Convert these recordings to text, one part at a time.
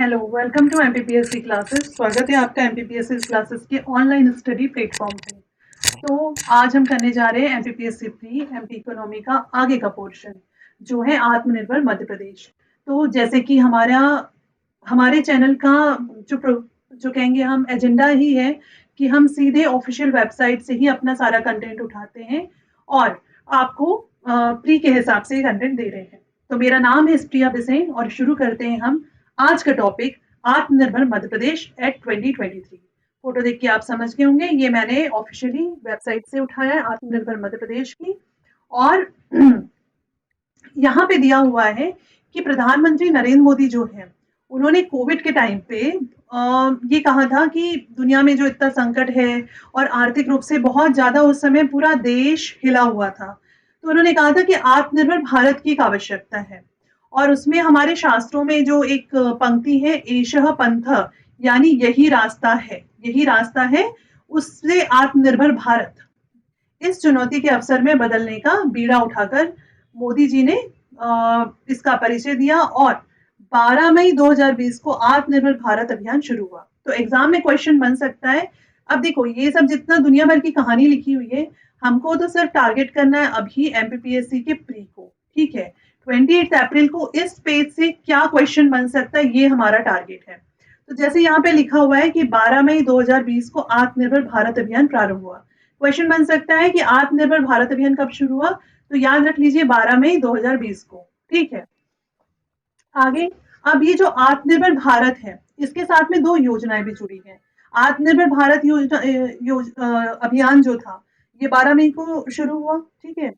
Hello, welcome to MPPSC classes. स्वागत है आपका एमपीपीएससी क्लासेस के ऑनलाइन स्टडी प्लेटफॉर्म पे। तो आज हम करने जा रहे हैं एमपीपीएससी प्री एमपी इकोनॉमी का आगे का पोर्शन, जो है आत्मनिर्भर मध्य प्रदेश। तो जैसे कि हमारे चैनल का जो कहेंगे हम एजेंडा ही है कि हम सीधे ऑफिशियल वेबसाइट से ही अपना सारा कंटेंट उठाते हैं और आपको प्री के हिसाब से कंटेंट दे रहे हैं। तो मेरा नाम है स्प्रिया बिसेन और शुरू करते हैं हम आज का टॉपिक आत्मनिर्भर मध्य प्रदेश एट 2023। फोटो देख के आप समझ गए होंगे, ये मैंने ऑफिशियली वेबसाइट से उठाया है आत्मनिर्भर मध्य प्रदेश की। और यहाँ पे दिया हुआ है कि प्रधानमंत्री नरेंद्र मोदी जो है, उन्होंने कोविड के टाइम पे ये कहा था कि दुनिया में जो इतना संकट है और आर्थिक रूप से बहुत ज्यादा उस समय पूरा देश हिला हुआ था, तो उन्होंने कहा था कि आत्मनिर्भर भारत की एक आवश्यकता है। और उसमें हमारे शास्त्रों में जो एक पंक्ति है, एषः पंथ, यानी यही रास्ता है, यही रास्ता है, उससे आत्मनिर्भर भारत, इस चुनौती के अवसर में बदलने का बीड़ा उठाकर मोदी जी ने इसका परिचय दिया और 12 मई 2020 को आत्मनिर्भर भारत अभियान शुरू हुआ। तो एग्जाम में क्वेश्चन बन सकता है। अब देखो, ये सब जितना दुनिया भर की कहानी लिखी हुई है, हमको तो सिर्फ टारगेट करना है अभी एमपीपीएससी के प्री को, ठीक है। 28 अप्रैल को इस पेज से क्या क्वेश्चन बन सकता है, ये हमारा टारगेट है। तो जैसे यहाँ पे लिखा हुआ है कि 12 मई 2020 को आत्मनिर्भर भारत अभियान प्रारंभ हुआ। क्वेश्चन बन सकता है कि आत्मनिर्भर भारत अभियान कब शुरू हुआ, तो याद रख लीजिए 12 मई 2020 को, ठीक है। आगे, अब ये जो आत्मनिर्भर भारत है, इसके साथ में दो योजनाएं भी जुड़ी हैं। आत्मनिर्भर भारत अभियान जो था, ये 12 मई को शुरू हुआ, ठीक है।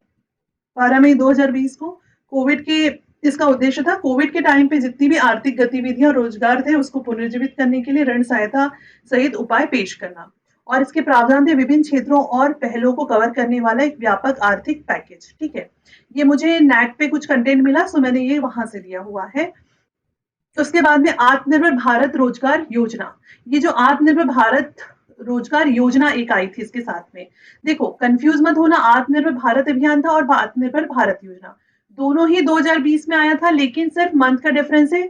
12 मई 2020 को कोविड के इसका उद्देश्य था कोविड के टाइम पे जितनी भी आर्थिक गतिविधियां रोजगार थे उसको पुनर्जीवित करने के लिए ऋण सहायता सहित उपाय पेश करना। और इसके प्रावधान थे विभिन्न क्षेत्रों और पहलों को कवर करने वाला एक व्यापक आर्थिक पैकेज, ठीक है। ये मुझे नेट पे कुछ कंटेंट मिला, सो मैंने ये वहां से लिया हुआ है। उसके बाद में आत्मनिर्भर भारत रोजगार योजना, ये जो आत्मनिर्भर भारत रोजगार योजना एक आई थी इसके साथ में। देखो, कंफ्यूज मत होना, आत्मनिर्भर भारत अभियान था और आत्मनिर्भर भारत योजना दोनों ही 2020 में आया था, लेकिन सिर्फ मंथ का डिफरेंस है।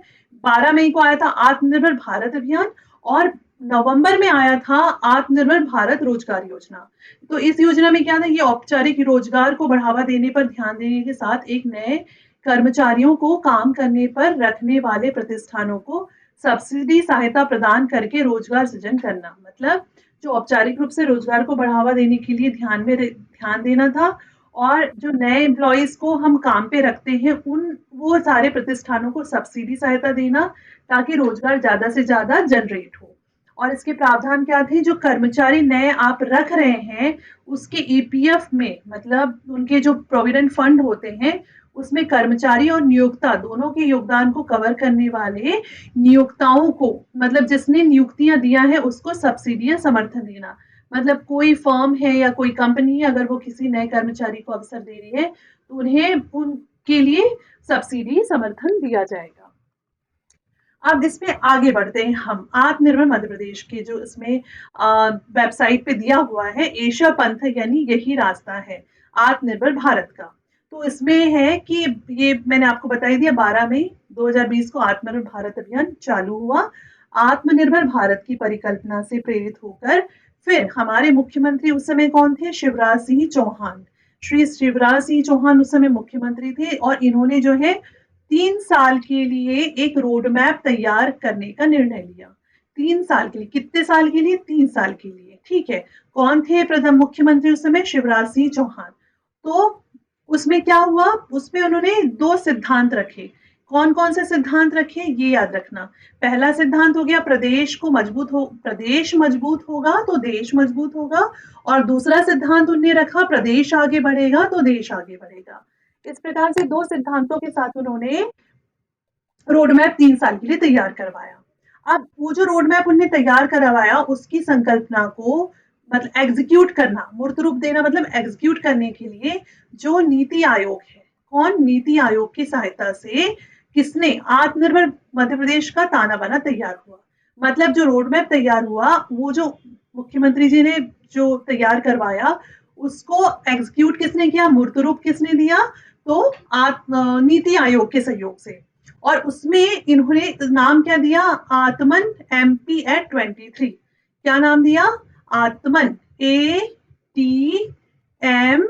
12 मई को आया था आत्मनिर्भर भारत अभियान और नवंबर में आया था आत्मनिर्भर भारत रोजगार योजना। तो इस योजना में क्या था, ये औपचारिक रोजगार को बढ़ावा देने पर ध्यान देने के साथ एक नए कर्मचारियों को काम करने पर रखने वाले प्रतिष्ठानों को सब्सिडी सहायता प्रदान करके रोजगार सृजन करना। मतलब जो औपचारिक रूप से रोजगार को बढ़ावा देने के लिए ध्यान देना था, और जो नए एम्प्लॉयज को हम काम पे रखते हैं उन वो सारे प्रतिष्ठानों को सब्सिडी सहायता देना, ताकि रोजगार ज्यादा से ज्यादा जनरेट हो। और इसके प्रावधान क्या थे, जो कर्मचारी नए आप रख रहे हैं उसके ईपीएफ में, मतलब उनके जो प्रोविडेंट फंड होते हैं उसमें कर्मचारी और नियोक्ता दोनों के योगदान को कवर करने वाले नियोक्ताओं को, मतलब जिसने नियुक्तियां दिया है उसको सब्सिडी या समर्थन देना। मतलब कोई फर्म है या कोई कंपनी है, अगर वो किसी नए कर्मचारी को अवसर दे रही है तो उन्हें उनके लिए सब्सिडी समर्थन दिया जाएगा। अब इसमें आगे बढ़ते हैं हम आत्मनिर्भर मध्य प्रदेश के जो इसमें वेबसाइट पे दिया हुआ है, एशिया पंथ, यानी यही रास्ता है आत्मनिर्भर भारत का। तो इसमें है कि ये मैंने आपको बता ही दिया, 12 मई 2020 को आत्मनिर्भर भारत अभियान चालू हुआ। आत्मनिर्भर भारत की परिकल्पना से प्रेरित होकर फिर हमारे मुख्यमंत्री उस समय कौन थे, शिवराज सिंह चौहान। श्री शिवराज सिंह चौहान उस समय मुख्यमंत्री थे और इन्होंने जो है 3 साल के लिए एक रोड मैप तैयार करने का निर्णय लिया। 3 साल के लिए, कितने साल के लिए, 3 साल के लिए, ठीक है। कौन थे प्रथम मुख्यमंत्री उस समय, शिवराज सिंह चौहान। तो उसमें क्या हुआ, उसमें उन्होंने दो सिद्धांत रखे। कौन कौन से सिद्धांत रखे, ये याद रखना। पहला सिद्धांत हो गया, प्रदेश मजबूत होगा तो देश मजबूत होगा। और दूसरा सिद्धांत उन्होंने रखा, प्रदेश आगे बढ़ेगा तो देश आगे बढ़ेगा। इस प्रकार से दो सिद्धांतों के साथ उन्होंने रोड मैप 3 साल के लिए तैयार करवाया। अब वो जो रोड मैप उन्होंने तैयार करवाया उसकी संकल्पना को मतलब एग्जीक्यूट करना, मूर्त रूप देना, मतलब एग्जीक्यूट करने के लिए जो नीति आयोग है, कौन, नीति आयोग की सहायता से किसने, आत्मनिर्भर मध्य प्रदेश का ताना बाना तैयार हुआ। मतलब जो रोड मैप तैयार हुआ, वो जो मुख्यमंत्री जी ने जो तैयार करवाया उसको एग्जीक्यूट किसने किया, मूर्त रूप किसने दिया, तो नीति आयोग के सहयोग से। और उसमें इन्होंने नाम क्या दिया, आत्मन MP at 23। क्या नाम दिया, आत्मन, ATMAN,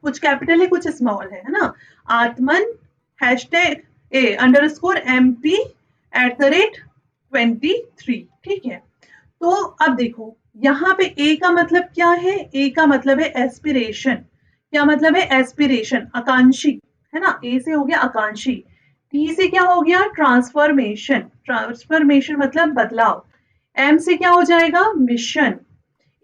कुछ कैपिटल है कुछ स्मॉल है ना, आत्मन हैशटैग #MP@23। ठीक है। तो अब देखो यहाँ पे ए का मतलब क्या है, ए का मतलब है एस्पिरेशन। क्या मतलब है, एस्पिरेशन, आकांक्षी, है ना, ए से हो गया आकांक्षी। टी से क्या हो गया, ट्रांसफॉर्मेशन, ट्रांसफॉर्मेशन मतलब बदलाव। एम से क्या हो जाएगा, मिशन।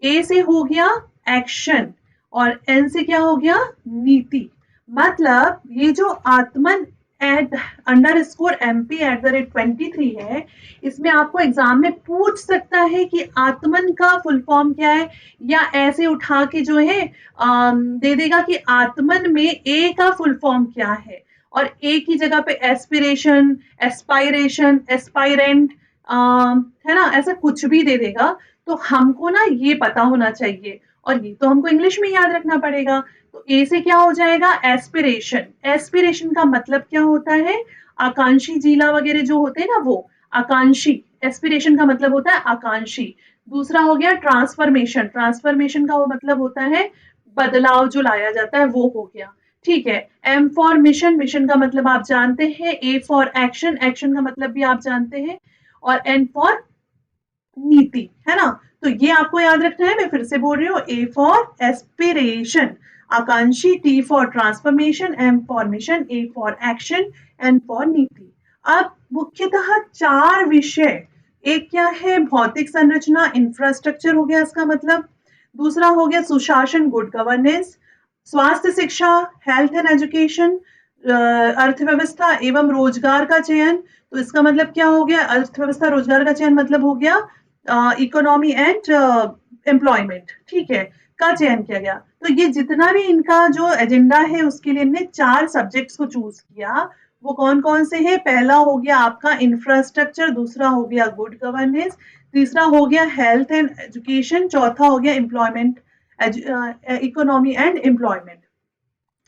ए से हो गया एक्शन और एन से क्या हो गया, नीति। मतलब ये जो आत्मन @MP@23 है, इसमें आपको एग्जाम में पूछ सकता है कि आत्मन का फुल फॉर्म क्या है, या ऐसे उठा के जो है दे देगा कि आत्मन में ए का फुल फॉर्म क्या है, और ए की जगह पे एस्पिरेशन, एस्पायरेशन, एस्पायरेंट, है ना, ऐसा कुछ भी दे देगा। तो हमको ना ये पता होना चाहिए, और ये तो हमको इंग्लिश में याद रखना पड़ेगा। तो ए से क्या हो जाएगा, एस्पिरेशन। एस्पिरेशन का मतलब क्या होता है, आकांक्षी, जिला वगैरह जो होते हैं ना वो आकांक्षी। एस्पिरेशन का मतलब होता है आकांक्षी। दूसरा हो गया ट्रांसफॉर्मेशन, ट्रांसफॉर्मेशन का वो मतलब होता है बदलाव जो लाया जाता है, वो हो गया। ठीक है। एम फॉर मिशन, मिशन का मतलब आप जानते हैं। ए फॉर एक्शन, एक्शन का मतलब भी आप जानते हैं। और एन फॉर नीति, है ना। तो ये आपको याद रखना है, मैं फिर से बोल रही हूँ, ए फॉर एस्पिरेशन आकांक्षी, T for transformation, M for mission, A for action, N for niti. अब मुख्यतः चार विषय, एक क्या है, भौतिक संरचना, इंफ्रास्ट्रक्चर हो गया इसका मतलब। दूसरा हो गया सुशासन, गुड गवर्नेंस। स्वास्थ्य शिक्षा, हेल्थ एंड एजुकेशन। अर्थव्यवस्था एवं रोजगार का चयन, तो इसका मतलब क्या हो गया, अर्थव्यवस्था रोजगार का चयन मतलब हो गया इकोनॉमी एंड एम्प्लॉयमेंट, ठीक है, का चयन किया गया। तो ये जितना भी इनका जो एजेंडा है उसके लिए इनने चार सब्जेक्ट्स को चूज किया। वो कौन कौन से हैं, पहला हो गया आपका इंफ्रास्ट्रक्चर, दूसरा हो गया गुड गवर्नेंस, तीसरा हो गया हेल्थ एंड एजुकेशन, चौथा हो गया एम्प्लॉयमेंट, इकोनॉमी एंड एम्प्लॉयमेंट।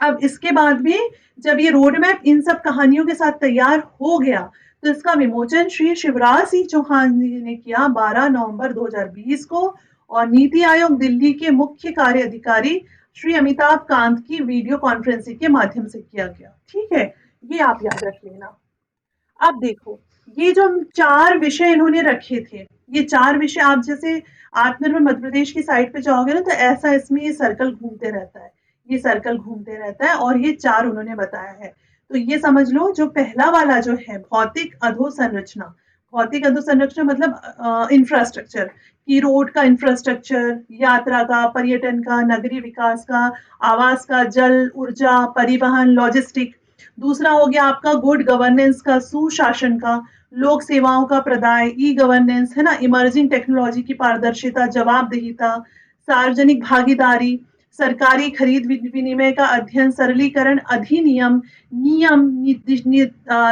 अब इसके बाद में जब ये रोड मैप इन सब कहानियों के साथ तैयार हो गया, तो इसका विमोचन श्री शिवराज सिंह चौहान जी ने किया 12 नवंबर 2020 को, और नीति आयोग दिल्ली के मुख्य कार्य अधिकारी श्री अमिताभ कांत की वीडियो कॉन्फ्रेंसिंग के माध्यम से किया गया। ठीक है, ये आप याद रख लेना। अब देखो, ये जो चार विषय इन्होंने रखे थे, ये चार विषय आप जैसे आत्मनिर्भर मध्य प्रदेश की साइट पे जाओगे ना, तो ऐसा इसमें ये सर्कल घूमते रहता है, ये सर्कल घूमते रहता है, और ये चार उन्होंने बताया है। तो ये समझ लो, जो पहला वाला जो है भौतिक अधोसंरचना, भौतिक अधोसंरचना मतलब इंफ्रास्ट्रक्चर, की रोड का इंफ्रास्ट्रक्चर, यात्रा का, पर्यटन का, नगरीय विकास का, आवास का, जल, ऊर्जा, परिवहन, लॉजिस्टिक। दूसरा हो गया आपका गुड गवर्नेंस का, सुशासन का, लोक सेवाओं का प्रदाय, ई गवर्नेंस, है ना, इमर्जिंग टेक्नोलॉजी की पारदर्शिता, जवाबदेहिता, सार्वजनिक भागीदारी, सरकारी खरीद विनिमय का अध्ययन, सरलीकरण, अधिनियम, नियम,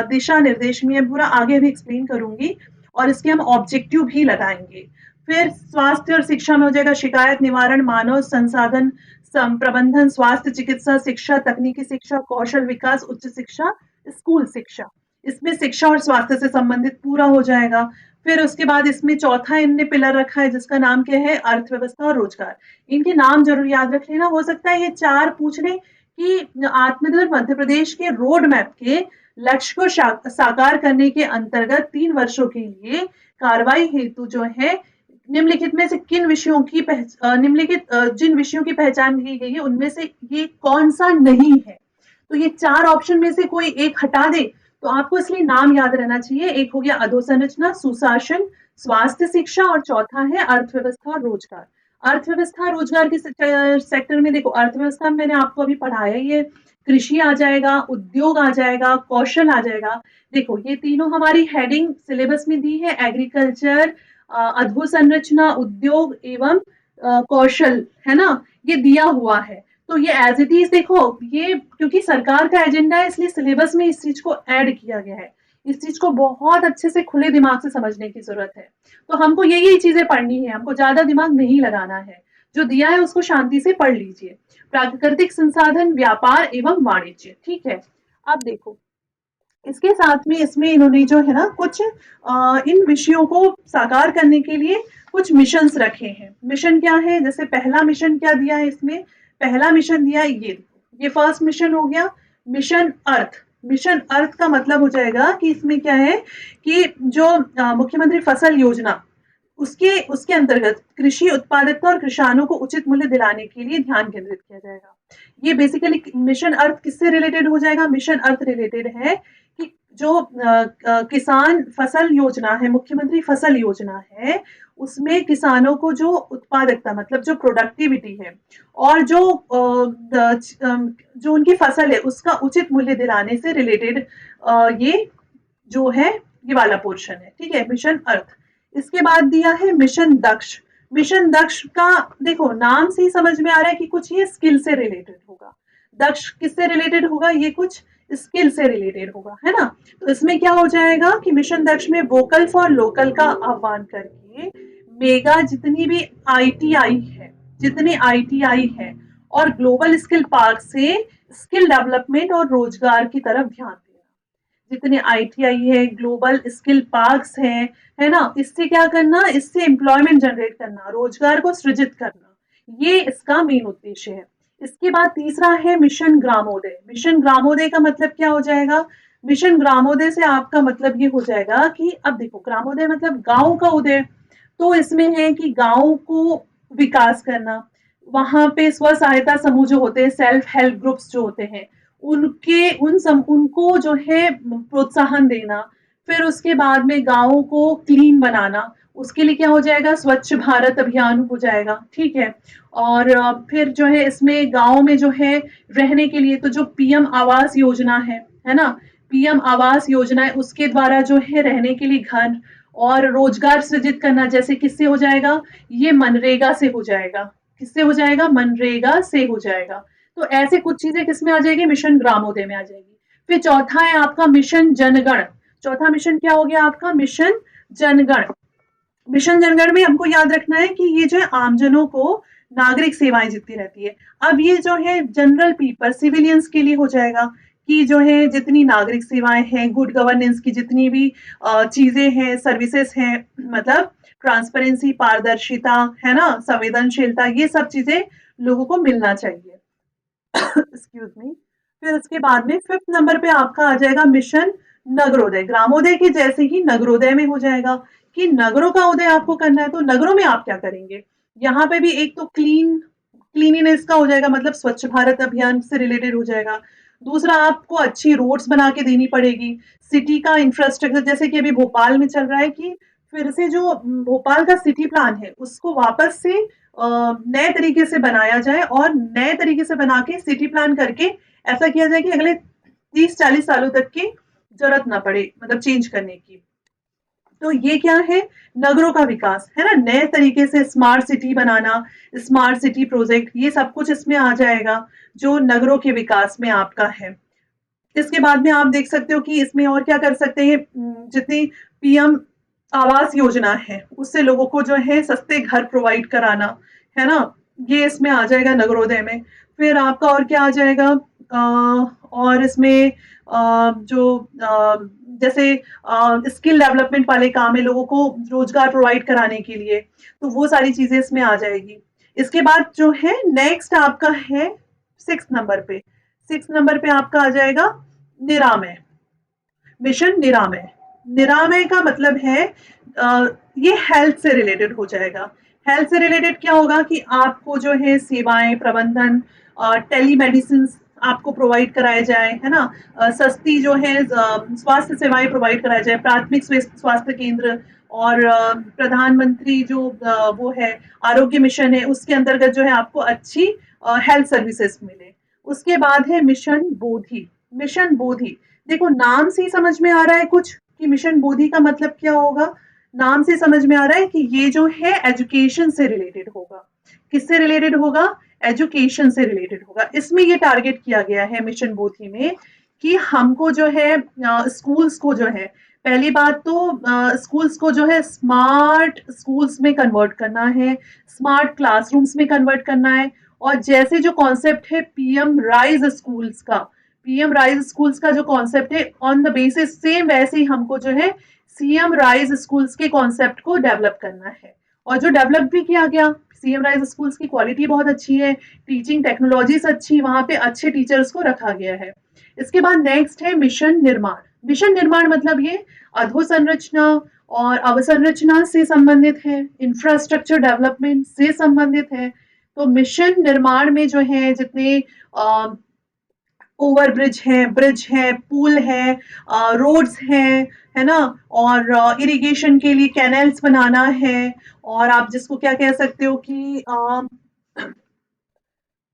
दिशा निर्देश, में पूरा आगे भी एक्सप्लेन करूंगी, और इसके हम ऑब्जेक्टिव भी लगाएंगे। फिर स्वास्थ्य और शिक्षा में हो जाएगा शिकायत निवारण, मानव संसाधन प्रबंधन, स्वास्थ्य चिकित्सा, शिक्षा, तकनीकी शिक्षा, कौशल विकास, उच्च शिक्षा, स्कूल शिक्षा। इसमें शिक्षा और स्वास्थ्य से संबंधित पूरा हो जाएगा। फिर उसके बाद इसमें चौथा इनने पिलर रखा है जिसका नाम क्या है, अर्थव्यवस्था और रोजगार। इनके नाम जरूर याद रख लेना, हो सकता है ये चार पूछ ले कि आत्मनिर्भर मध्य प्रदेश के रोड मैप के लक्ष्य को साकार करने के अंतर्गत 3 वर्षों के लिए कार्रवाई हेतु जो है निम्नलिखित में से किन विषयों की निम्नलिखित जिन विषयों की पहचान की गई है उनमें से ये कौन सा नहीं है। तो ये चार ऑप्शन में से कोई एक हटा दे तो आपको इसलिए नाम याद रहना चाहिए। एक हो गया अधोसंरचना, सुशासन, स्वास्थ्य, शिक्षा, और चौथा है अर्थव्यवस्था और रोजगार। अर्थव्यवस्था रोजगार के सेक्टर में देखो, अर्थव्यवस्था में मैंने आपको अभी पढ़ाया, ये कृषि आ जाएगा, उद्योग आ जाएगा, कौशल आ जाएगा। देखो ये तीनों हमारी हेडिंग सिलेबस में दी है, एग्रीकल्चर, अधोसंरचना, उद्योग एवं कौशल, है ना, ये दिया हुआ है। तो ये एज इट इज देखो, ये क्योंकि सरकार का एजेंडा है इसलिए सिलेबस में इस चीज को ऐड किया गया है। इस चीज को बहुत अच्छे से खुले दिमाग से समझने की जरूरत है। तो हमको यही चीजें पढ़नी है, हमको ज्यादा दिमाग नहीं लगाना है, जो दिया है उसको शांति से पढ़ लीजिए। प्राकृतिक संसाधन, व्यापार एवं वाणिज्य, ठीक है। अब देखो, इसके साथ में इसमें इन्होंने जो है ना कुछ इन विषयों को साकार करने के लिए कुछ मिशंस रखे हैं। मिशन क्या है? जैसे पहला मिशन क्या दिया है इसमें? पहला मिशन दिया है ये फर्स्ट मिशन हो गया, मिशन अर्थ। मिशन अर्थ का मतलब हो जाएगा कि इसमें क्या है कि जो मुख्यमंत्री फसल योजना, उसके उसके अंतर्गत कृषि उत्पादकता और किसानों को उचित मूल्य दिलाने के लिए ध्यान केंद्रित किया जाएगा। ये बेसिकली मिशन अर्थ किससे रिलेटेड हो जाएगा? मिशन अर्थ रिलेटेड है कि जो किसान फसल योजना है, मुख्यमंत्री फसल योजना है, उसमें किसानों को जो उत्पादकता मतलब जो प्रोडक्टिविटी है और जो उनकी फसल है उसका उचित मूल्य दिलाने से रिलेटेड ये जो है ये वाला पोर्शन है। ठीक है, मिशन अर्थ। इसके बाद दिया है मिशन दक्ष। मिशन दक्ष का देखो नाम से ही समझ में आ रहा है कि कुछ ये स्किल से रिलेटेड होगा। दक्ष किससे रिलेटेड होगा? ये कुछ स्किल से रिलेटेड होगा, है ना? तो इसमें क्या हो जाएगा कि मिशन दक्ष में वोकल फॉर लोकल का आह्वान करके मेगा जितनी आईटीआई है और ग्लोबल स्किल पार्क से स्किल डेवलपमेंट और रोजगार की तरफ ध्यान देना। जितने आईटीआई है, ग्लोबल स्किल पार्क्स हैं, है ना? इससे क्या करना? इससे एम्प्लॉयमेंट जनरेट करना, रोजगार को सृजित करना, ये इसका मेन उद्देश्य है। इसके बाद तीसरा है मिशन ग्रामोदय। मिशन ग्रामोदय का मतलब क्या हो जाएगा? मिशन ग्रामोदय से आपका मतलब ये हो जाएगा कि अब देखो ग्रामोदय मतलब गांव का उदय, तो इसमें है कि गांव को विकास करना, वहां पे स्व सहायता समूह जो होते हैं, सेल्फ हेल्प ग्रुप्स जो होते हैं, उनको जो है प्रोत्साहन देना। फिर उसके बाद में गाँवों को क्लीन बनाना, उसके लिए क्या हो जाएगा? स्वच्छ भारत अभियान हो जाएगा। ठीक है, और फिर जो है इसमें गाँव में जो है रहने के लिए तो जो पीएम आवास योजना है ना? पीएम आवास योजना है, उसके द्वारा जो है रहने के लिए घर और रोजगार सृजित करना, जैसे किससे हो जाएगा? ये मनरेगा से हो जाएगा। किससे हो जाएगा? मनरेगा से हो जाएगा। तो ऐसे कुछ चीजें किसमें आ जाएगी? मिशन ग्रामोदय में आ जाएगी। फिर चौथा है आपका मिशन जनगण। चौथा मिशन क्या हो गया आपका? मिशन जनगण। मिशन जनगण में हमको याद रखना है कि ये जो है आमजनों को नागरिक सेवाएं जितनी रहती है, अब ये जो है जनरल पीपल सिविलियंस के लिए हो जाएगा कि जो है जितनी नागरिक सेवाएं हैं, गुड गवर्नेंस की जितनी भी चीजें हैं, सर्विसेज हैं, मतलब ट्रांसपेरेंसी, पारदर्शिता, है ना, संवेदनशीलता, ये सब चीजें लोगों को मिलना चाहिए। Excuse me. फिर उसके बाद में फिफ्थ नंबर पे आपका आ जाएगा मिशन नगरोदय। ग्रामोदय के जैसे ही नगरोदय में हो जाएगा कि नगरों का उदय आपको करना है, तो नगरों में आप क्या करेंगे? यहाँ पे भी एक तो क्लीनिनेस का हो जाएगा, मतलब स्वच्छ भारत अभियान से रिलेटेड हो जाएगा। दूसरा आपको अच्छी रोड्स बना के देनी पड़ेगी, सिटी का इंफ्रास्ट्रक्चर, जैसे कि अभी भोपाल में चल रहा है कि फिर से जो भोपाल का सिटी प्लान है उसको वापस से नए तरीके से बनाया जाए और नए तरीके से बना के सिटी प्लान करके ऐसा किया जाए कि अगले 30-40 सालों तक की जरूरत ना पड़े, मतलब चेंज करने की। तो ये क्या है? नगरों का विकास है ना, नए तरीके से स्मार्ट सिटी बनाना, स्मार्ट सिटी प्रोजेक्ट, ये सब कुछ इसमें आ जाएगा जो नगरों के विकास में आपका है। इसके बाद में आप देख सकते हो कि इसमें और क्या कर सकते हैं, जितनी पीएम आवास योजना है उससे लोगों को जो है सस्ते घर प्रोवाइड कराना, है ना, ये इसमें आ जाएगा नगरोदय में। फिर आपका और क्या आ जाएगा? और इसमें जो जैसे स्किल डेवलपमेंट वाले काम है, लोगों को रोजगार प्रोवाइड कराने के लिए, तो वो सारी चीजें इसमें आ जाएगी। इसके बाद जो है नेक्स्ट आपका है सिक्स नंबर पे। सिक्स नंबर पे आपका आ जाएगा निरामय। मिशन निरामय। निरामय का मतलब है ये हेल्थ से रिलेटेड हो जाएगा। हेल्थ से रिलेटेड क्या होगा कि आपको जो है सेवाएं प्रबंधन, टेली मेडिसिन आपको प्रोवाइड कराए जाए, है ना, सस्ती जो है स्वास्थ्य सेवाएं प्रोवाइड कराई जाए, प्राथमिक स्वास्थ्य केंद्र और प्रधानमंत्री जो वो है आरोग्य मिशन है उसके अंतर्गत जो है आपको अच्छी हेल्थ सर्विसेज मिले। उसके बाद है मिशन बोधि। मिशन बोधि, देखो नाम से ही समझ में आ रहा है कुछ कि मिशन बोधि का मतलब क्या होगा। नाम से समझ में आ रहा है कि ये जो है एजुकेशन से रिलेटेड होगा। किससे रिलेटेड होगा? एजुकेशन से रिलेटेड होगा। इसमें ये टारगेट किया गया है मिशन बोधि में कि हमको जो है स्कूल्स को जो है, पहली बात तो स्कूल्स को जो है स्मार्ट स्कूल्स में कन्वर्ट करना है, स्मार्ट क्लासरूम्स में कन्वर्ट करना है, और जैसे जो कॉन्सेप्ट है पीएम राइज स्कूल्स का, पीएम राइज स्कूल्स का जो कॉन्सेप्ट है ऑन द बेसिस सेम वैसे ही हमको जो है सीएम राइज स्कूल्स के कॉन्सेप्ट को डेवलप करना है। और जो डेवलप भी किया गया, सीएम राइज स्कूल्स की क्वालिटी बहुत अच्छी है, टीचिंग टेक्नोलॉजीज अच्छी, वहां पे अच्छे टीचर्स को रखा गया है। इसके बाद नेक्स्ट है मिशन निर्माण। मिशन निर्माण मतलब ये अधोसंरचना और अवसंरचना से संबंधित है, इंफ्रास्ट्रक्चर डेवलपमेंट से संबंधित है। तो मिशन निर्माण में जो है जितने ओवर ब्रिज है, पुल है, रोड्स हैं, है ना, और इरिगेशन के लिए कैनल्स बनाना है, और आप जिसको क्या कह सकते हो कि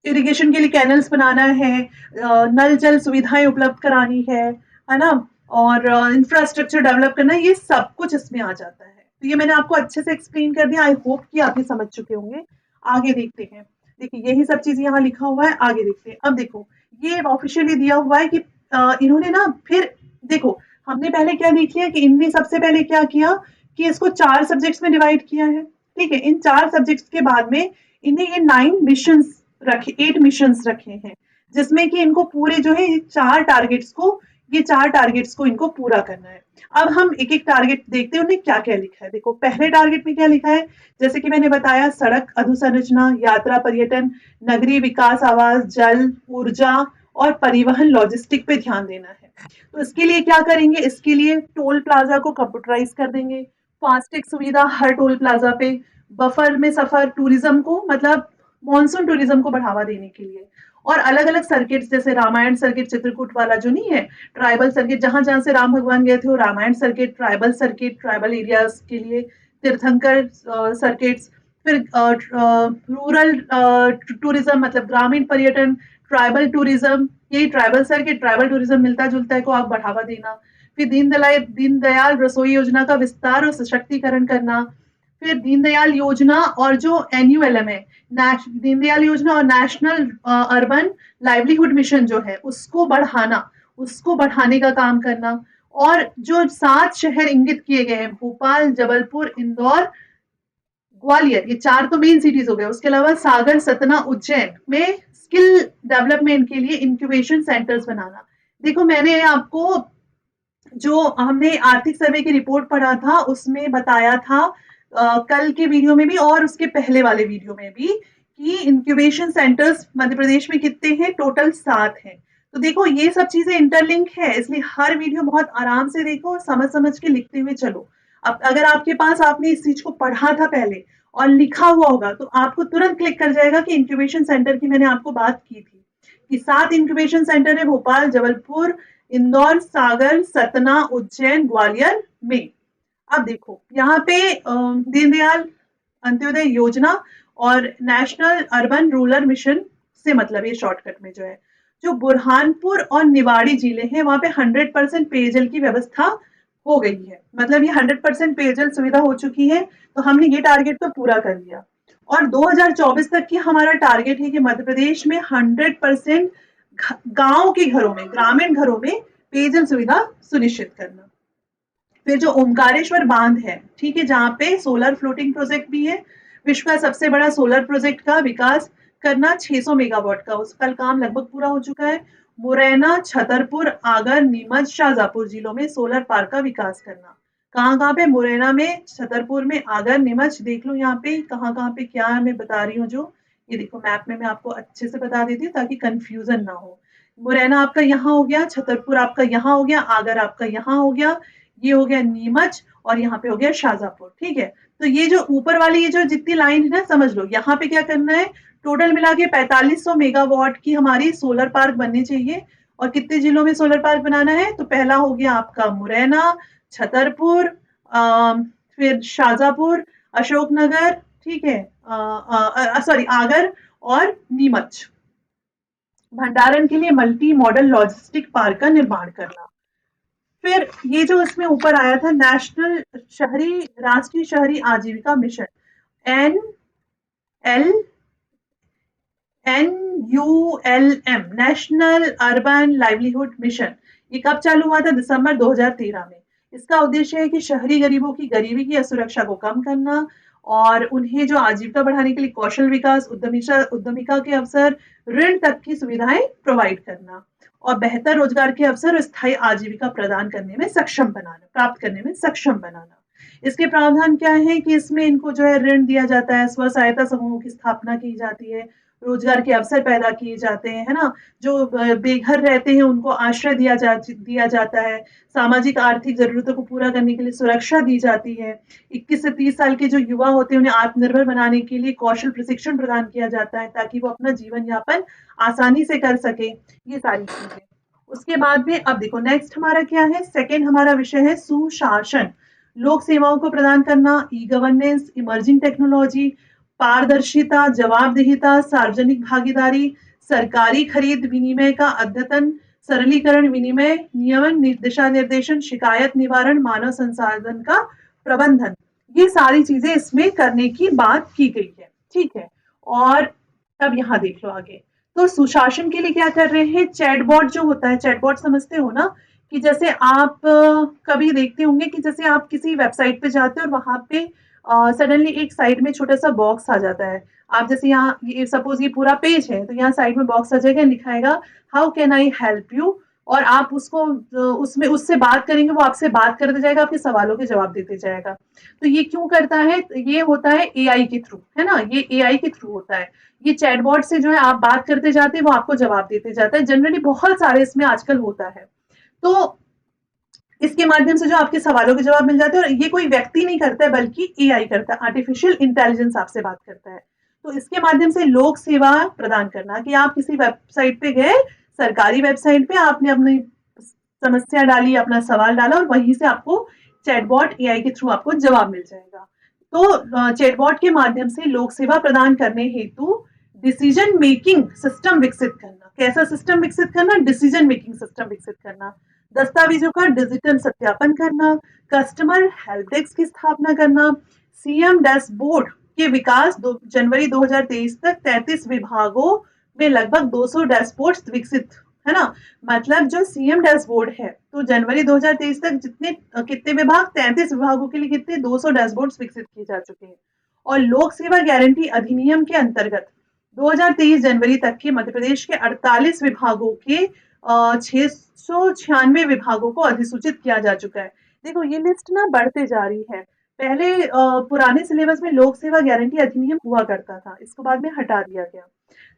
इरिगेशन के लिए कैनल्स बनाना है, नल जल सुविधाएं उपलब्ध करानी है ना, और इंफ्रास्ट्रक्चर डेवलप करना, ये सब कुछ इसमें आ जाता है। तो ये मैंने आपको अच्छे से एक्सप्लेन कर दिया, आई होप कि आप ये समझ चुके होंगे। आगे देखते हैं। देखिए यही सब चीज यहाँ लिखा हुआ है, आगे देखते हैं। अब देखो ये ऑफिशियली दिया हुआ है कि इन्होंने ना फिर देखो हमने पहले क्या देख लिया कि इनने सबसे पहले क्या किया कि इसको 4 सब्जेक्ट्स में डिवाइड किया है। ठीक है, इन 4 सब्जेक्ट्स के बाद में इन्हें ये 9 मिशंस रखे, 8 मिशंस रखे हैं, जिसमें कि इनको पूरे जो है ये 4 टारगेट्स को इनको पूरा करना है। अब हम एक एक टारगेट देखते हैं, उन्हें क्या क्या लिखा है। देखो पहले टारगेट में क्या लिखा है, जैसे कि मैंने बताया, सड़क अधोसंरचना, यात्रा पर्यटन, नगरीय विकास, आवास, जल, ऊर्जा और परिवहन लॉजिस्टिक पे ध्यान देना है। तो इसके लिए क्या करेंगे, इसके लिए टोल प्लाजा को कंप्यूटराइज कर देंगे, फास्टैग सुविधा हर टोल प्लाजा पे, बफर में सफर टूरिज्म को, मतलब मॉनसून टूरिज्म को बढ़ावा देने के लिए, और अलग अलग सर्किट्स जैसे रामायण सर्किट चित्रकूट वाला जो नहीं है, ट्राइबल सर्किट जहां जहां से राम भगवान गए थे वो रामायण सर्किट, ट्राइबल एरियाज के लिए तीर्थंकर सर्किट्स, फिर रूरल टूरिज्म मतलब ग्रामीण पर्यटन, ट्राइबल टूरिज्म, यही ट्राइबल सर्किट, ट्राइबल टूरिज्म मिलता जुलता है को आप बढ़ावा देना। फिर दीनदयाल रसोई योजना का विस्तार और सशक्तिकरण करना। फिर दीनदयाल योजना और जो एनयूएलएम है, दीनदयाल योजना और नेशनल अर्बन लाइवलीहुड मिशन जो है उसको बढ़ाने का काम करना। और जो 7 शहर इंगित किए गए हैं, भोपाल, जबलपुर, इंदौर, ग्वालियर, ये 4 तो मेन सिटीज हो गए। उसके अलावा सागर, सतना, उज्जैन में स्किल डेवलपमेंट के लिए इंक्यूबेशन सेंटर्स बनाना। देखो मैंने आपको जो हमने आर्थिक सर्वे की रिपोर्ट पढ़ा था उसमें बताया था, कल के वीडियो में भी और उसके पहले वाले वीडियो में भी, कि इंक्यूबेशन सेंटर्स मध्य प्रदेश में कितने हैं, टोटल 7 हैं। तो देखो ये सब चीजें इंटरलिंक है, इसलिए हर वीडियो बहुत आराम से देखो और समझ समझ के लिखते हुए चलो। अब अगर आपके पास आपने इस चीज को पढ़ा था पहले और लिखा हुआ होगा तो आपको तुरंत क्लिक कर जाएगा कि इंक्यूबेशन सेंटर की मैंने आपको बात की थी कि 7 इंक्यूबेशन सेंटर है भोपाल, जबलपुर, इंदौर, सागर, सतना, उज्जैन, ग्वालियर में। अब देखो यहाँ पे दीनदयाल अंत्योदय योजना और नेशनल अर्बन रूरल मिशन से मतलब ये शॉर्टकट में जो है, जो बुरहानपुर और निवाड़ी जिले हैं वहां पे 100% पेयजल की व्यवस्था हो गई है, मतलब ये 100% पेयजल सुविधा हो चुकी है। तो हमने ये टारगेट तो पूरा कर लिया। और 2024 तक की हमारा टारगेट है कि मध्य प्रदेश में 100% गांव के घरों में, ग्रामीण घरों में पेयजल सुविधा सुनिश्चित करना। फिर जो ओमकारेश्वर बांध है, ठीक है, जहाँ पे सोलर फ्लोटिंग प्रोजेक्ट भी है, विश्व का सबसे बड़ा सोलर प्रोजेक्ट का विकास करना 600 मेगावाट का, उसका काम लगभग पूरा हो चुका है। मुरैना, छतरपुर, आगर, नीमच, शाहजहांपुर जिलों में सोलर पार्क का विकास करना। कहाँ कहाँ पे, मुरैना में, छतरपुर में, आगर, नीमच, देख लो यहाँ पे कहाँ पे क्या मैं बता रही हूँ। जो ये देखो मैप में मैं आपको अच्छे से बता देती हूँ ताकि कंफ्यूजन ना हो। मुरैना आपका यहाँ हो गया, छतरपुर आपका यहाँ हो गया, आगर आपका यहाँ हो गया, ये हो गया नीमच, और यहाँ पे हो गया शाहजहांपुर। ठीक है, तो ये जो ऊपर वाली ये जो जितनी लाइन है ना, समझ लो यहाँ पे क्या करना है, टोटल मिला के 4500 मेगावाट की हमारी सोलर पार्क बननी चाहिए। और कितने जिलों में सोलर पार्क बनाना है, तो पहला हो गया आपका मुरैना, छतरपुर, फिर शाहजहांपुर, अशोकनगर, ठीक है, सॉरी आगर और नीमच। भंडारण के लिए मल्टी मॉडल लॉजिस्टिक पार्क का निर्माण करना। फिर ये जो इसमें ऊपर आया था, राष्ट्रीय शहरी आजीविका mission, N L NULM, national urban livelihood mission. ये कब चालू हुआ था, दिसंबर 2013 में। इसका उद्देश्य है कि शहरी गरीबों की गरीबी की असुरक्षा को कम करना और उन्हें जो आजीविका बढ़ाने के लिए कौशल विकास, उद्यमिता के अवसर, ऋण तक की सुविधाएं प्रोवाइड करना। और बेहतर रोजगार के अवसर और स्थायी आजीविका प्रदान करने में सक्षम बनाना, प्राप्त करने में सक्षम बनाना। इसके प्रावधान क्या है कि इसमें इनको जो है ऋण दिया जाता है, स्व सहायता समूहों की स्थापना की जाती है, रोजगार के अवसर पैदा किए जाते हैं, है ना? जो बेघर रहते हैं उनको आश्रय दिया जाता है, सामाजिक आर्थिक जरूरतों को पूरा करने के लिए सुरक्षा दी जाती है। 21 से 30 साल के जो युवा होते हैं उन्हें आत्मनिर्भर बनाने के लिए कौशल प्रशिक्षण प्रदान किया जाता है ताकि वो अपना जीवन यापन आसानी से कर सके। ये सारी चीजें। उसके बाद में अब देखो नेक्स्ट हमारा क्या है, सेकंड हमारा विषय है सुशासन। लोक सेवाओं को प्रदान करना, ई गवर्नेंस, इमर्जिंग टेक्नोलॉजी, पारदर्शिता, जवाबदेहिता, सार्वजनिक भागीदारी, सरकारी खरीद विनिमय का अद्यतन, सरलीकरण, विनिमय, नियमन, दिशा निर्देशन, शिकायत निवारण, मानव संसाधन का प्रबंधन। ये सारी चीजें इसमें करने की बात की गई है। ठीक है। और अब यहाँ देख लो आगे। तो सुशासन के लिए क्या कर रहे हैं, चैटबॉट जो होता है, चैटबॉट समझते हो ना, कि जैसे आप कभी देखते होंगे कि जैसे आप किसी वेबसाइट पे जाते हो और वहां पे सडनली एक साइड में छोटा सा बॉक्स आ जाता है। आप जैसे यहाँ ये सपोज ये पूरा पेज है तो यहाँ साइड में बॉक्स आ जाएगा, लिखाएगा how can I help you, और आप उसको उसमें उससे बात करेंगे, वो आपसे बात करते जाएगा, आपके सवालों के जवाब देते जाएगा। तो ये क्यों करता है, ये होता है एआई के थ्रू, है ना, ये एआई के थ्रू होता है। ये चैटबॉट से जो है आप बात करते जाते हैं, वो आपको जवाब देते जाता है। जनरली बहुत सारे इसमें आजकल होता है। तो इसके माध्यम से जो आपके सवालों के जवाब मिल जाते हैं, और ये कोई व्यक्ति नहीं करता है बल्कि एआई करता है, आर्टिफिशियल इंटेलिजेंस आपसे बात करता है। तो इसके माध्यम से लोक सेवा प्रदान करना, कि आप किसी वेबसाइट पे गए, सरकारी वेबसाइट पे आपने अपनी समस्या डाली, अपना सवाल डाला और वहीं से आपको चैटबॉट एआई के थ्रू आपको जवाब मिल जाएगा। तो चैटबॉट के माध्यम से लोक सेवा प्रदान करने हेतु डिसीजन मेकिंग सिस्टम विकसित करना। कैसा सिस्टम विकसित करना, डिसीजन मेकिंग सिस्टम विकसित करना, दस्तावेजों का डिजिटल सत्यापन करना, कस्टमर हेल्प डेस्क की स्थापना करना, सीएम डैशबोर्ड के विकास जनवरी 2023 तक 33 विभागों में लगभग 200 डैशबोर्ड विकसित, है ना। मतलब जो सीएम डैशबोर्ड है, तो जनवरी 2023 तक जितने कितने विभाग, 33 विभागों के लिए कितने 200 डैशबोर्ड विकसित किए जा चुके हैं। और लोक सेवा गारंटी अधिनियम के अंतर्गत 2023 जनवरी तक के मध्य प्रदेश के 48 विभागों के 696 विभागों को अधिसूचित किया जा चुका है। देखो ये लिस्ट ना बढ़ते जा रही है। पहले पुराने सिलेबस में लोक सेवा गारंटी अधिनियम हुआ करता था, इसको बाद में हटा दिया गया।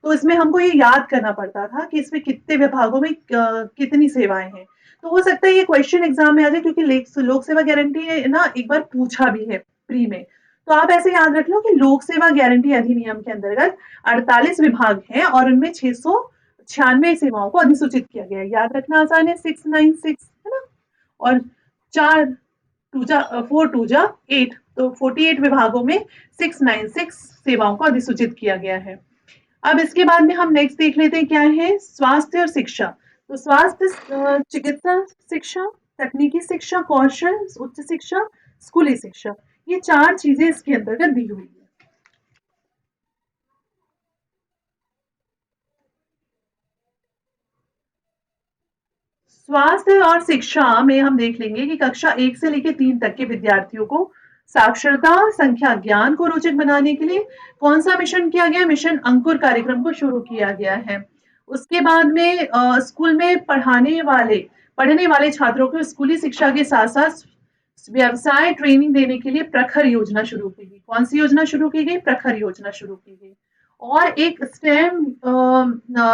तो इसमें हमको ये याद करना पड़ता था कि इसमें कितने विभागों में कितनी सेवाएं हैं। तो हो सकता है ये क्वेश्चन एग्जाम में आ जाए, क्योंकि लोक सेवा गारंटी ना एक बार पूछा भी है प्री में। तो आप ऐसे याद रख लो कि लोक सेवा गारंटी अधिनियम के अंतर्गत 48 विभाग हैं और उनमें 696 सेवाओं को अधिसूचित किया गया है। याद रखना आसान है, 696, है ना। और 4 तो 48 विभागों में 696 सेवाओं को अधिसूचित किया गया है। अब इसके बाद में हम नेक्स्ट देख लेते हैं क्या है, स्वास्थ्य और शिक्षा। तो स्वास्थ्य, चिकित्सा शिक्षा, तकनीकी शिक्षा, कौशल, उच्च शिक्षा, स्कूली शिक्षा, ये 4 चीजें इसके अंतर्गत दी हुई है। स्वास्थ्य और शिक्षा में हम देख लेंगे कि कक्षा 1 से लेकर 3 तक के विद्यार्थियों को साक्षरता संख्या ज्ञान को रोचक बनाने के लिए कौन सा मिशन किया गया, मिशन अंकुर कार्यक्रम को शुरू किया गया है। उसके बाद में स्कूल में पढ़ने वाले छात्रों को स्कूली शिक्षा के साथ साथ व्यवसाय ट्रेनिंग देने के लिए प्रखर योजना शुरू की गई। कौन सी योजना शुरू की गई, प्रखर योजना शुरू की गई। और एक स्टेम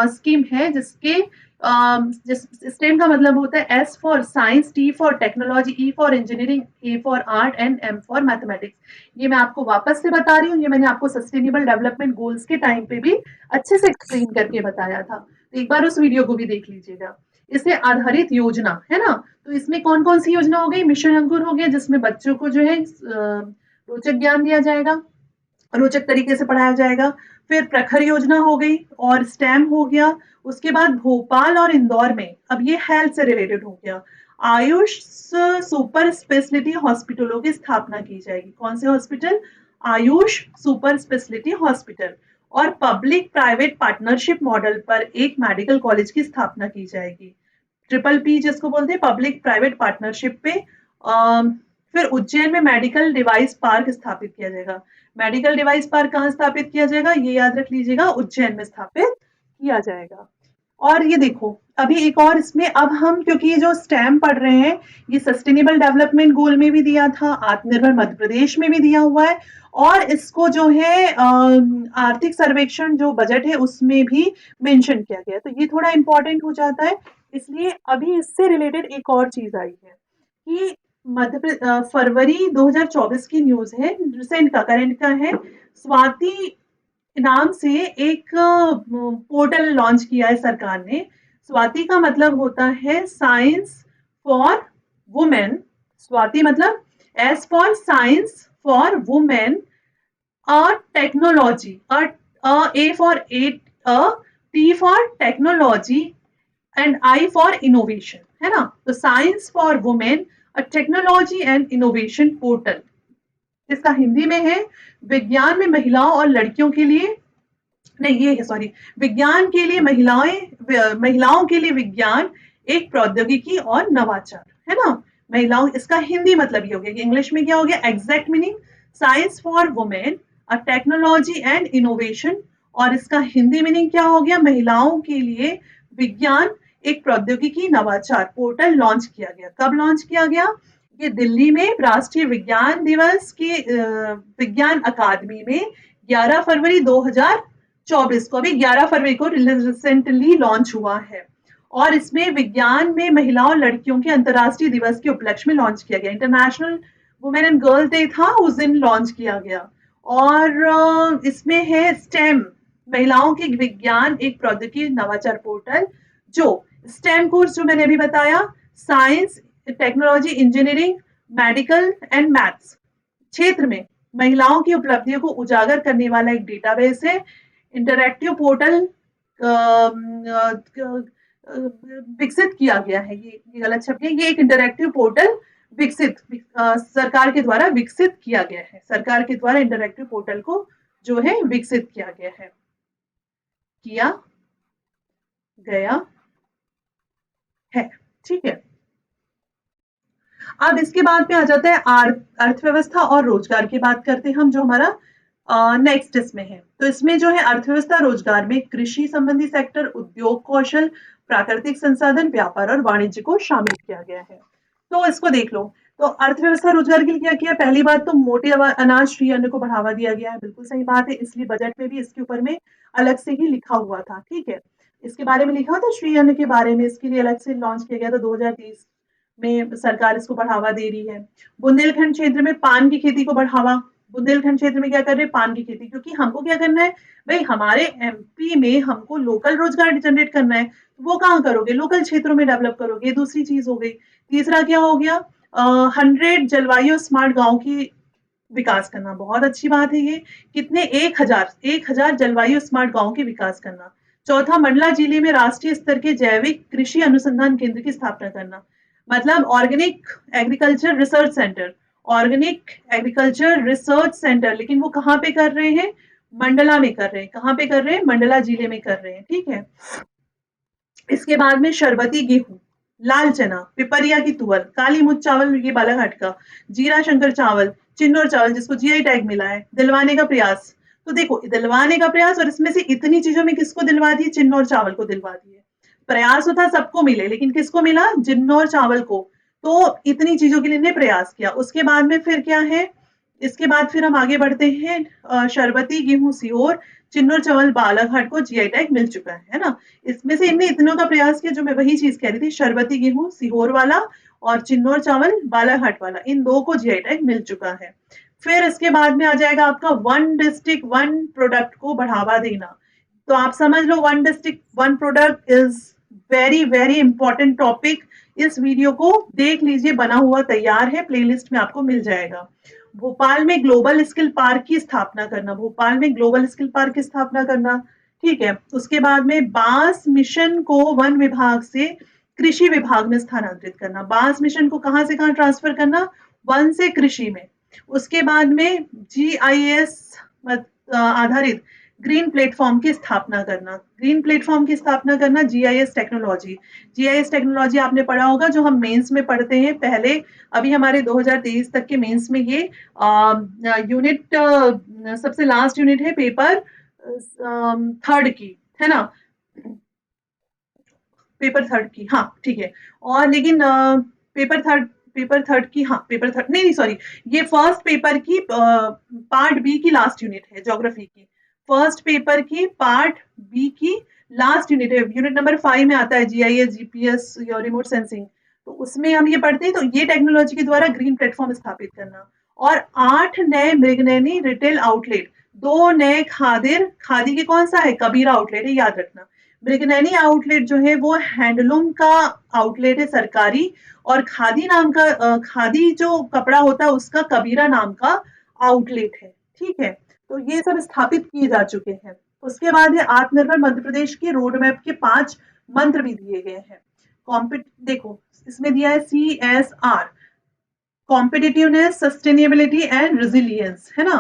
स्कीम है जिसके जिस स्टेम का मतलब होता है S for science, T for technology, E for engineering, A for art and M for mathematics. ये मैं आपको वापस से बता रही हूँ, ये मैंने आपको सस्टेनेबल डेवलपमेंट गोल्स के टाइम पे भी अच्छे से एक्सप्लेन करके बताया था, तो एक बार उस वीडियो को भी देख लीजिएगा। इसे आधारित योजना है ना। तो इसमें कौन कौन सी योजना हो गई, मिशन अंकुर हो गया जिसमें बच्चों को जो है रोचक ज्ञान दिया जाएगा, रोचक तरीके से पढ़ाया जाएगा। फिर प्रखर योजना हो गई और स्टेम हो गया। उसके बाद भोपाल और इंदौर में, अब ये हेल्थ से रिलेटेड हो गया, आयुष सुपर स्पेशलिटी हॉस्पिटलों की स्थापना की जाएगी। कौन से hospital, Ayush super speciality hospital. और पब्लिक प्राइवेट पार्टनरशिप मॉडल पर एक मेडिकल कॉलेज की स्थापना की जाएगी, ट्रिपल पी जिसको बोलते हैं, पब्लिक प्राइवेट पार्टनरशिप पे। फिर उज्जैन में मेडिकल डिवाइस पार्क स्थापित किया जाएगा। मेडिकल डिवाइस पार्क कहाँ स्थापित किया जाएगा, ये याद रख लीजिएगा, उज्जैन में स्थापित किया जाएगा। और ये देखो अभी एक और इसमें अब हम क्योंकि ये जो स्टैम पढ़ रहे हैं ये सस्टेनेबल डेवलपमेंट गोल में भी दिया था, आत्मनिर्भर मध्य प्रदेश में भी दिया हुआ है और इसको जो है आर्थिक सर्वेक्षण जो बजट है उसमें भी मेंशन किया गया है। तो ये थोड़ा इंपॉर्टेंट हो जाता है, इसलिए अभी इससे रिलेटेड एक और चीज आई है कि फरवरी 2024 की न्यूज है, रिसेंट का करंट का है। स्वाति नाम से एक पोर्टल लॉन्च किया है सरकार ने। स्वाति का मतलब होता है साइंस फॉर वुमेन। स्वाति मतलब S for science for women, a technology, A for at, a T for technology and I for innovation, है ना। तो science for women, a technology and innovation portal. इसका हिंदी में है विज्ञान में महिलाओं और लड़कियों के लिए, नहीं ये है सॉरी, विज्ञान के लिए महिलाओं के लिए विज्ञान, एक प्रौद्योगिकी और नवाचार, है ना। महिलाओं, इसका हिंदी मतलब ये हो गया कि इंग्लिश में क्या हो गया, exact meaning science for women, a technology and innovation, और इसका हिंदी मीनिंग क्या हो गया, महिलाओं के लिए विज्ञान, एक प्रौद्योगिकी नवाचार पोर्टल लॉन्च किया गया। कब लॉन्च किया गया, ये दिल्ली में राष्ट्रीय विज्ञान दिवस की विज्ञान अकादमी में 11 फरवरी 2024 को, अभी 11 फरवरी को रिसेंटली लॉन्च हुआ है। और इसमें विज्ञान में महिलाओं और लड़कियों के अंतर्राष्ट्रीय दिवस के उपलक्ष्य में लॉन्च किया गया। International women and girls day था, उस दिन लॉन्च किया गया। और इसमें है स्टेम, महिलाओं के विज्ञान एक प्रौद्योगिकी नवाचार पोर्टल, जो स्टेम कोर्स जो मैंने अभी बताया, science, technology, engineering, medical and maths क्षेत्र में महिलाओं की उपलब्धियों को उजागर करने वाला एक डेटाबेस है। इंटरैक्टिव पोर्टल विकसित किया गया है। ये गलत शब्द है, ये एक इंटरैक्टिव पोर्टल विकसित सरकार के द्वारा विकसित किया गया है। सरकार के द्वारा इंटरैक्टिव पोर्टल को जो है विकसित किया गया है, किया गया है, ठीक है। अब इसके बाद में आ जाता है अर्थव्यवस्था और रोजगार की बात करते हैं हम, जो हमारा नेक्स्ट इसमें है। तो इसमें जो है अर्थव्यवस्था रोजगार में कृषि संबंधी सेक्टर, उद्योग कौशल, प्राकृतिक संसाधन, व्यापार और वाणिज्य को शामिल किया गया है। तो इसको देख लो। तो अर्थव्यवस्था रोजगार के लिए क्या किया, पहली बात तो मोटे अनाज श्री अन्न को बढ़ावा दिया गया है, बिल्कुल सही बात है, इसलिए बजट में भी इसके ऊपर में अलग से ही लिखा हुआ था, ठीक है। इसके बारे में लिखा था श्री अन्न के बारे में, इसके लिए अलग से लॉन्च किया गया था 2030 में, सरकार इसको बढ़ावा दे रही है। बुंदेलखंड क्षेत्र में पान की खेती को बढ़ावा, बुंदेलखंड क्षेत्र में क्या कर रहे हैं, पान की खेती, क्योंकि हमको क्या करना है भाई, हमारे एमपी में हमको लोकल रोजगार जनरेट करना है, वो कहाँ करोगे, लोकल क्षेत्रों में डेवलप करोगे, दूसरी चीज हो गई। तीसरा क्या हो गया, 100 जलवायु स्मार्ट गांव की विकास करना, बहुत अच्छी बात है ये। कितने, 1000 जलवायु स्मार्ट गांव के विकास करना। चौथा, मंडला जिले में राष्ट्रीय स्तर के जैविक कृषि अनुसंधान केंद्र की स्थापना करना, मतलब organic agriculture research centre, organic agriculture research centre, लेकिन वो कहाँ पे कर रहे हैं, मंडला में कर रहे हैं। कहाँ पे कर रहे हैं, मंडला जिले में कर रहे हैं, ठीक है। इसके बाद में शरबती गेहूं, लाल चना, पिपरिया की तुअर, काली मुछ चावल, ये बालाघाट का, जीरा शंकर चावल, चिन्नौर चावल जिसको जीआई टैग मिला है, दिलवाने का प्रयास। तो देखो दिलवाने का प्रयास, और इसमें से इतनी चीजों में किसको दिलवा दिए, चिन्नौर चावल को दिलवा दिए। प्रयास तो था सबको मिले, लेकिन किसको मिला, जिन्नौर चावल को। तो इतनी चीजों के लिए इन्हें प्रयास किया। उसके बाद में फिर क्या है, इसके बाद फिर हम आगे बढ़ते हैं, शरबती गेहूं सीहोर, चिन्नौर चावल बालाघाट को जीआई टैग मिल चुका है ना। इसमें से इनने इतनों का प्रयास किया, जो मैं वही चीज कह रही थी, शरबती गेहूं सीहोर वाला और चिन्नौर चावल बालाघाट वाला, इन दो को जीआई टैग मिल चुका है। फिर इसके बाद में आ जाएगा आपका वन डिस्ट्रिक्ट वन प्रोडक्ट को बढ़ावा देना। तो आप समझ लो, one district one product is very very important topic. इस वीडियो को देख लीजिए, बना हुआ तैयार है, प्लेलिस्ट में आपको मिल जाएगा। भोपाल में ग्लोबल स्किल पार्क की स्थापना करना, भोपाल में ग्लोबल स्किल पार्क की स्थापना करना, ठीक है। उसके बाद में बांस मिशन को वन विभाग से कृषि विभाग में स्थानांतरित करना, बांस मिशन को कहां से कहां ट्रांसफर करना, वन से कृषि में। उसके बाद में जीआईएस आधारित ग्रीन प्लेटफॉर्म की स्थापना करना, ग्रीन प्लेटफॉर्म की स्थापना करना, जीआईएस टेक्नोलॉजी। जीआईएस टेक्नोलॉजी आपने पढ़ा होगा, जो हम मेंस में पढ़ते हैं पहले, अभी हमारे 2023 तक के मेंस में ये यूनिट सबसे लास्ट यूनिट है पेपर थर्ड की, है ना। पेपर थर्ड की, हाँ ठीक है। और लेकिन पेपर थर्ड की, हाँ पेपर थर्ड नहीं नहीं सॉरी, ये फर्स्ट पेपर की पार्ट बी की लास्ट यूनिट है ज्योग्राफी की। फर्स्ट पेपर की पार्ट बी की लास्ट यूनिट है, यूनिट नंबर 5 में आता है जीआईएस जीपीएस या रिमोट सेंसिंग। तो उसमें हम ये पढ़ते हैं, तो ये टेक्नोलॉजी के द्वारा ग्रीन प्लेटफॉर्म स्थापित करना। और 8 नए मृगनयनी रिटेल आउटलेट, 2 नए खादिर, खादी के कौन सा है, कबीरा आउटलेट है, याद रखना। मृगनयनी आउटलेट जो है वो हैंडलूम का आउटलेट है सरकारी, और खादी नाम का खादी जो कपड़ा होता है उसका कबीरा नाम का आउटलेट है। ठीक है, तो ये सब स्थापित किए जा चुके हैं। उसके बाद है आत्मनिर्भर मध्य प्रदेश के रोड मैप के 5 मंत्र भी दिए गए हैं। कॉम्पिट देखो इसमें दिया है CSR, competitiveness, sustainability and resilience, है ना।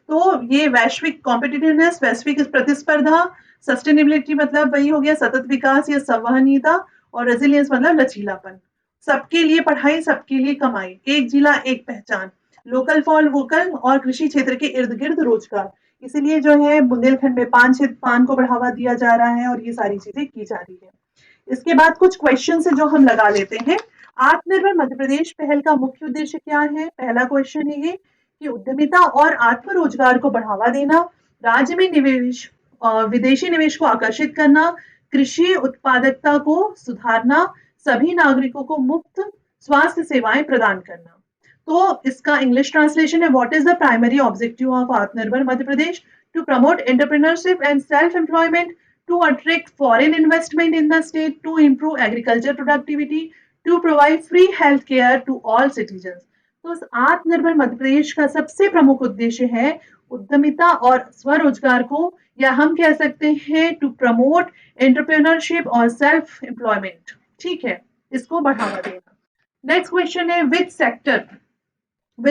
तो ये वैश्विक कॉम्पिटिटिवनेस, वैश्विक प्रतिस्पर्धा, सस्टेनेबिलिटी मतलब वही हो गया सतत विकास या संवहनीयता, और रेजिलियंस मतलब लचीलापन। सबके लिए पढ़ाई, सबके लिए कमाई, एक जिला एक पहचान, लोकल फॉर वोकल, और कृषि क्षेत्र के इर्द गिर्द रोजगार। इसीलिए जो है बुंदेलखंड में पान को बढ़ावा दिया जा रहा है, और ये सारी चीजें की जा रही है। इसके बाद कुछ क्वेश्चन है जो हम लगा लेते हैं। आत्मनिर्भर मध्य प्रदेश पहल का मुख्य उद्देश्य क्या है? पहला क्वेश्चन है ये कि उद्यमिता और आत्मरोजगार को बढ़ावा देना, राज्य में निवेश, विदेशी निवेश को आकर्षित करना, कृषि उत्पादकता को सुधारना, सभी नागरिकों को मुफ्त स्वास्थ्य सेवाएं प्रदान करना। तो इसका इंग्लिश ट्रांसलेशन है, what is the primary objective of Atmanirbhar Madhya Pradesh? To promote entrepreneurship and self employment, to attract foreign investment in the state, to improve agriculture productivity, to provide free health care to all citizens। तो आत्मनिर्भर मध्य प्रदेश का सबसे प्रमुख उद्देश्य है उद्यमिता और स्वरोजगार को, या हम कह सकते हैं टू प्रमोट एंटरप्रेन्योरशिप और सेल्फ एम्प्लॉयमेंट। ठीक है, इसको बढ़ावा देना। नेक्स्ट क्वेश्चन है विच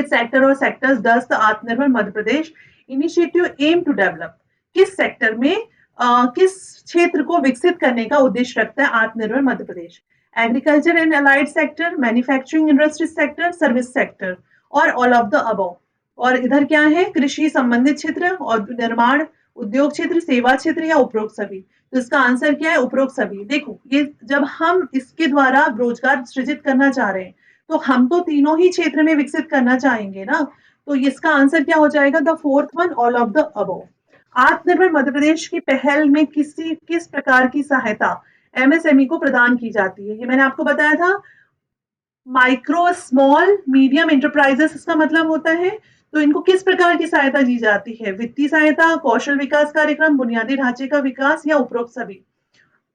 सेक्टर और सेक्टर्स डज द आत्मनिर्भर मध्य प्रदेश इनिशिएटिव एम टू डेवलप? किस सेक्टर में किस क्षेत्र को विकसित करने का उद्देश्य रखता है Atmanirbhar Madhya Pradesh? Agriculture and allied sector, manufacturing industry sector, service sector, और ऑल ऑफ द अबव। और इधर क्या है, कृषि संबंधित क्षेत्र और निर्माण उद्योग क्षेत्र, सेवा क्षेत्र, या उपरोक्त सभी। तो इसका आंसर क्या है, उपरोक्त सभी। देखो ये जब हम इसके द्वारा रोजगार सृजित करना चाह रहे हैं, तो हम तो तीनों ही क्षेत्र में विकसित करना चाहेंगे ना। तो इसका आंसर क्या हो जाएगा, the fourth one, all of the above. आत्मनिर्भर मध्य प्रदेश की पहल में किस प्रकार की सहायता एमएसएमई को प्रदान की जाती है? ये मैंने आपको बताया था, माइक्रो स्मॉल मीडियम एंटरप्राइजेस इसका मतलब होता है। तो इनको किस प्रकार की सहायता दी जाती है? वित्तीय सहायता, कौशल विकास कार्यक्रम, बुनियादी ढांचे का विकास, या उपरोक्त सभी।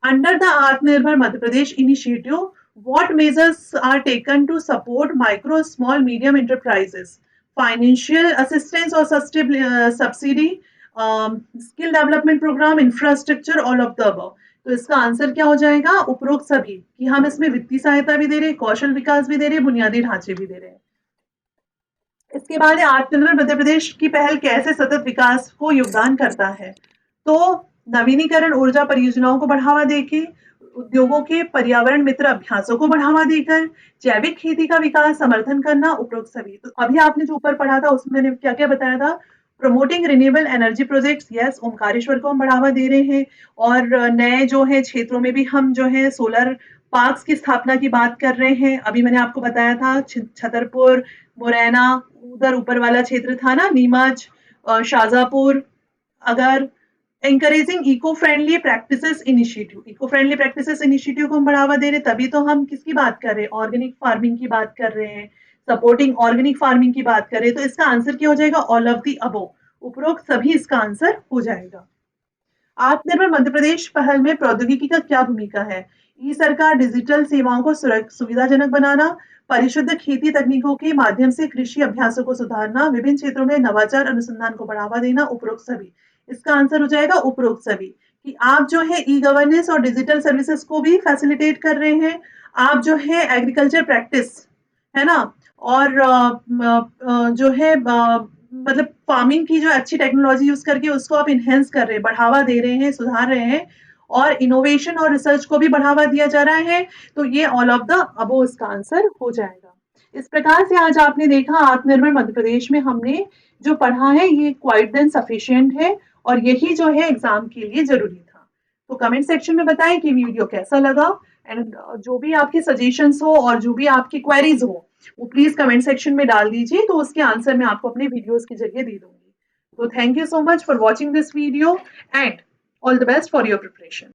अंडर द आत्मनिर्भर मध्य प्रदेश initiative, what measures are taken to support micro, small, medium enterprises? Financial assistance or subsidy, skill development program, infrastructure, all of the above। तो इसका आंसर क्या हो जाएगा, उपरोक्त सभी, कि हम इसमें वित्तीय सहायता भी दे रहे हैं, कौशल विकास भी दे रहे हैं, बुनियादी ढांचे भी दे रहे हैं। इसके बाद आत्मनिर्भर मध्य प्रदेश की पहल कैसे सतत विकास को योगदान करता है? तो नवीनीकरण ऊर्जा परियोजनाओं को बढ़ावा देके, उद्योगों के पर्यावरण मित्र अभ्यासों को बढ़ावा देकर, जैविक खेती का विकास समर्थन करना, उपरोक्त सभी। तो अभी आपने जो ऊपर पढ़ा था उसमें मैंने क्या क्या बताया था, promoting renewable energy projects, yes Omkareshwar को हम बढ़ावा दे रहे हैं, और नए जो है क्षेत्रों में भी हम जो है सोलर पार्क्स की स्थापना की बात कर रहे हैं। अभी मैंने आपको बताया था छतरपुर, मुरैना, उधर ऊपर वाला क्षेत्र था ना, नीमच, शाजापुर। अगर encouraging eco friendly practices initiative, eco friendly practices initiative को हम बढ़ावा दे रहे हैं, तभी तो हम किसकी बात कर रहे हैं, ऑर्गेनिक फार्मिंग की बात कर रहे हैं, सपोर्टिंग ऑर्गेनिक फार्मिंग की बात कर रहे हैं। तो इसका आंसर क्या हो जाएगा, ऑल ऑफ द अबव, उपरोक्त सभी इसका आंसर हो जाएगा। आत्मनिर्भर मध्य प्रदेश पहल में प्रौद्योगिकी का क्या भूमिका है? ई सरकार, डिजिटल सेवाओं को सुविधाजनक बनाना, परिशुद्ध खेती तकनीकों के माध्यम से कृषि अभ्यासों को सुधारना, विभिन्न क्षेत्रों में नवाचार अनुसंधान को बढ़ावा देना, उपरोक्त सभी। इसका आंसर हो जाएगा उपरोक्त सभी, कि आप जो है ई गवर्नेंस और डिजिटल सर्विसेज को भी फैसिलिटेट कर रहे हैं, आप जो है एग्रीकल्चर प्रैक्टिस, है ना, और जो है मतलब फार्मिंग की जो अच्छी टेक्नोलॉजी यूज करके उसको आप इनहेंस कर रहे हैं, बढ़ावा दे रहे हैं, सुधार रहे हैं, और इनोवेशन और रिसर्च को भी बढ़ावा दिया जा रहा है। तो ये ऑल ऑफ द अबो इसका आंसर हो जाएगा। इस प्रकार से आज आपने देखा आत्मनिर्भर मध्य प्रदेश में हमने जो पढ़ा है ये क्वाइट देन सफिशिएंट है, और यही जो है एग्जाम के लिए जरूरी था। तो कमेंट सेक्शन में बताएं कि वीडियो कैसा लगा। एंड जो भी आपके सजेशंस हो और जो भी आपकी क्वेरीज हो वो प्लीज कमेंट सेक्शन में डाल दीजिए, तो उसके आंसर मैं आपको अपने वीडियोस के जरिए दे दूंगी। तो thank you so much for watching this video and all the best for your preparation.